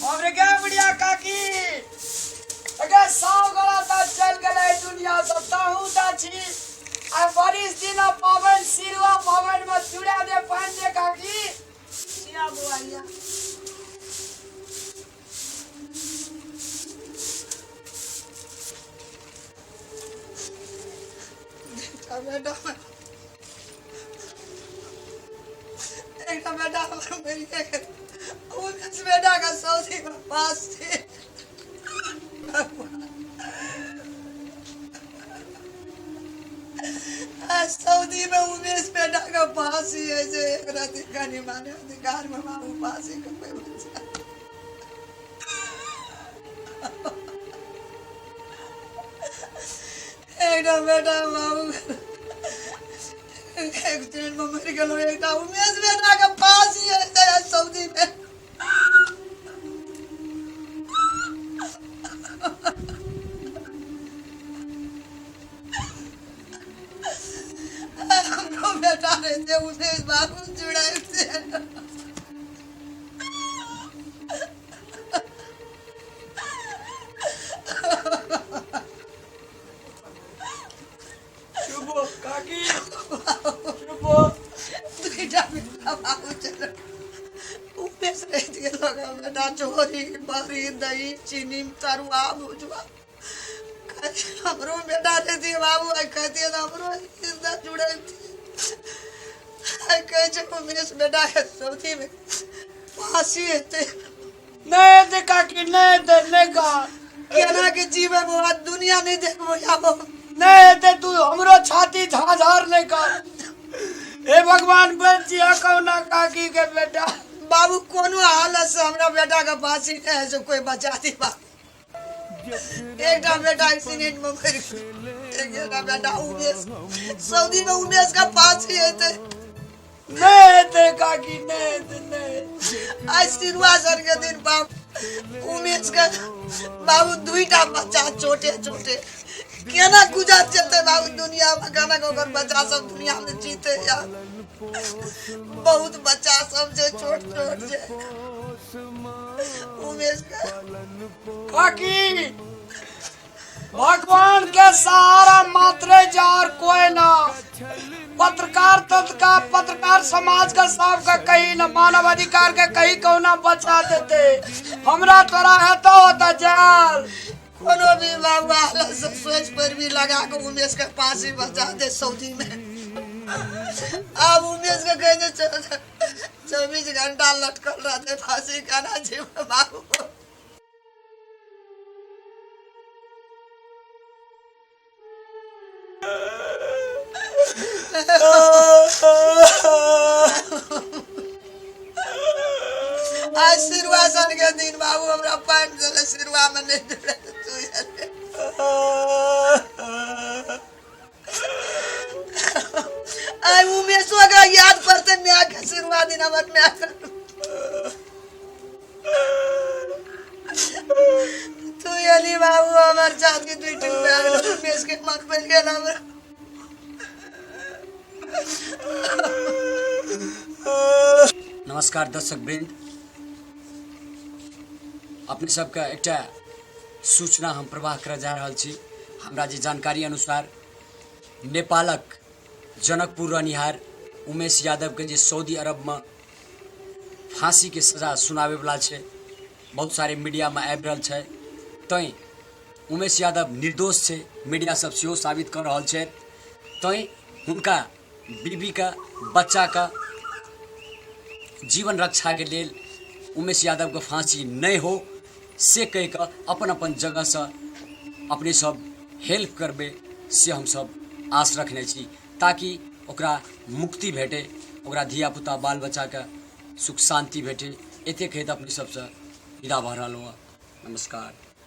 हमरे क्या बढ़िया काकी अगर साव गला ता चल गए दुनिया सताहू दाची आ बारिश दिन पावन सिरवा पावन में चुड़ा दे पान दे काकी सिया बुआइया बेटा बेटा मेरी उस बेटा का सऊदी में पास से सऊदी में उमेश बेटा का पास ही है जो एक रात का नहीं माने अधिकार में मामू पास ही का कोई बच्चा एकदम बेटा मामू एक दिन में मर गया एक उमेश बेटा का पास ही है सऊदी में हमको बेटा रहते उमेश बाबू जुड़ाए थे शुभो काकी शुभो दुईटा बेटा बाबू चलो उमेश रहती है लगा बेटा चोरी बरी दही चीनी तरुआ भुजवा हमरो बेटा रहती है बाबू कहती है हमरो इतना जुड़े कहे उमेश बेटा है सऊदी में फांसी है नहीं दे काकी नहीं दे लेगा कहना कि जीवन वो दुनिया नहीं देखो जाओ नहीं दे तू हमरो छाती झाझार नहीं कर हे भगवान बचिया कौना काकी के बेटा बाबू कोनो हालत से हमरा बेटा का फांसी नहीं है जो कोई बचा दी बाबू एक बेटा एक्सीडेंट में मर गया एक बेटा उमेश सऊदी में उमेश का फांसी है थे नहीं थे काकी नहीं आज सिरवासन के दिन बाप उमेश का बाबू दुईटा बच्चा छोटे छोटे केना गुजर जते बाबू दुनिया में गाना गोगर बच्चा सब दुनिया में जीते या बहुत बच्चा सब जो छोट छोट जे उमेश का काकी भगवान के सहारा मात्र जार कोई ना पत्रकार तत्व का पत्रकार समाज का सब का कहीं न मानव अधिकार के कहीं को ना बचा देते हमरा तोरा है तो होता जाल कोनो भी बाबू हालत से सोच पर भी लगा के उमेश के फांसी बचा दे सऊदी में अब उमेश के कहे 24 घंटा लटकल रहते फांसी का ना जीव बाबू आज सिरवासन के दिन बाबू हमरा पान जले सिरवा में नहीं जुड़े तू आई उमेश का याद पड़ते न्याय के सिरवा दिन हमर में तू यानी बाबू हमर जात के दुई टुकड़ा उमेश के मन पे गेल हमरा नमस्कार दर्शक वृंद अपने सबका एक सूचना हम प्रवाह कर जा रहा छी हमरा जी जानकारी अनुसार नेपालक जनकपुर रहनिहार उमेश यादव के जे सऊदी अरब में फांसी के सजा सुनावे वाला है बहुत सारे मीडिया में आबि रहल है तई उमेश यादव निर्दोष है मीडिया सब सेहो साबित कर रहा है तई उनका बीबी का बच्चा का जीवन रक्षा के लिए उमेश यादव के फांसी नहीं हो से कह के अपन अपन जगह से अपने सब हेल्प करबे से हम सब आस रखने छी ताकि ओकरा मुक्ति भेटे ओकरा धिया पुता बाल बच्चा के सुख शांति भेटे एते कहत अपने सबसे विदा भऽ रहल हूँ। नमस्कार।